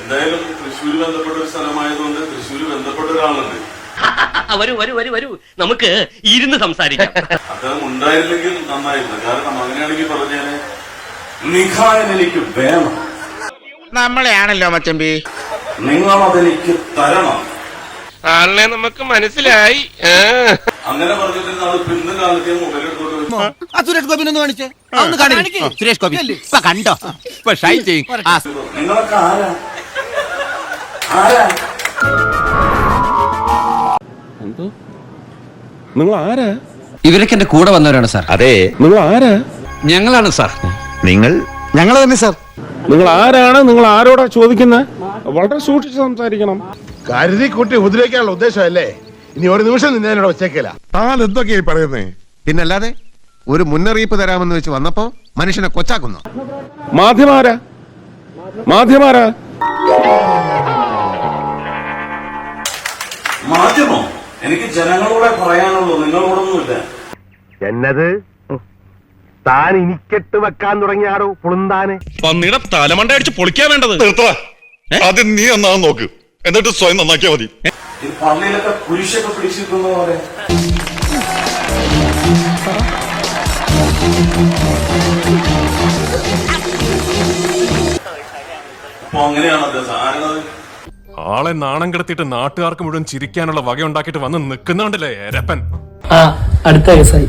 എന്തായാലും തൃശ്ശൂര് ബന്ധപ്പെട്ട ഒരു സ്ഥലമായതുകൊണ്ട് തൃശ്ശൂര് ബന്ധപ്പെട്ട ഒരാളുണ്ട്. വരൂ വരൂ വരൂ വരൂ, നമുക്ക് ഇരുന്ന് സംസാരിക്കാം. അദ്ദേഹം ഉണ്ടായിരുന്നെങ്കിൽ നന്നായിരുന്നു. കാരണം അങ്ങനെയാണെങ്കിൽ പറഞ്ഞാല് നിഖായൻ എനിക്ക് വേണം, നമ്മളെയാണല്ലോ മച്ചമ്പി, നിങ്ങളതെനിക്ക് തരണം. ആളിനെ നമുക്ക് മനസ്സിലായി. അങ്ങനെ പറഞ്ഞിട്ട് ആള് പിന്നും കാലത്തെ മൊബൈൽ എടുത്തോണ്ട് സുരേഷ് ഗോപി ഒന്ന് കാണിച്ചേ, സുരേഷ് ഗോപി ഇപ്പൊ കണ്ടോ, ഇപ്പൊ ഷൈൻ ചെയ്യും. നിങ്ങളൊക്കെ ആരാ ആരാ നിങ്ങൾ ആരാ? ഇവരൊക്കെ എന്റെ കൂടെ വന്നവരാണ് സാർ. അതെ, നിങ്ങൾ ആരാ? ഞങ്ങളാണ് സാർ. ഞങ്ങൾ തന്നെ സാർ. നിങ്ങൾ ആരാണ്? നിങ്ങൾ ആരോടാ ചോദിക്കുന്നത്? വളരെ സൂക്ഷിച്ച് സംസാരിക്കണം. കരുതി കൂട്ടി ഉപദ്രവിക്കാനുള്ള ഉദ്ദേശമല്ലേ? ഇനി ഒരു നിമിഷം നിന്നോട് വെച്ചേക്കില്ല. താൻ എന്തൊക്കെയായി പറയുന്നേ? പിന്നല്ലാതെ ഒരു മുന്നറിയിപ്പ് തരാമെന്ന് വെച്ച് വന്നപ്പോ മനുഷ്യനെ കൊച്ചാക്കുന്നു. മാധ്യമാരാ? മാധ്യമാരാ? മാധ്യമോ? എനിക്ക് ജനങ്ങളോടെ പറയാനുള്ളൂ, നിങ്ങളോടൊന്നുമില്ല. എന്നത് താൻ ഇനിക്കെട്ട് വെക്കാൻ തുടങ്ങിയാടോ പുളുന്താനെ. പന്നിയുടെ തലമണ്ട അടിച്ച് പൊളിക്കാൻ വേണ്ടത്. ആദ്യം നീ നന്നാന്ന് നോക്ക്, എന്നിട്ട് സ്വയം നന്നാക്കിയാ മതി. ഈ പള്ളിയിലൊക്കെ കുരിശൊക്കെ പിടിച്ചിരിക്കുന്ന പോലെ അപ്പൊ അങ്ങനെയാണ് അദ്ദേഹം ആരാണത്? ആളെ നാണം കിടത്തിയിട്ട് നാട്ടുകാർക്ക് മുഴുവൻ ചിരിക്കാനുള്ള വക ഉണ്ടാക്കിയിട്ട് വന്ന് നിൽക്കുന്നുണ്ടല്ലേ എരപ്പൻ. അടുത്ത കേസായി.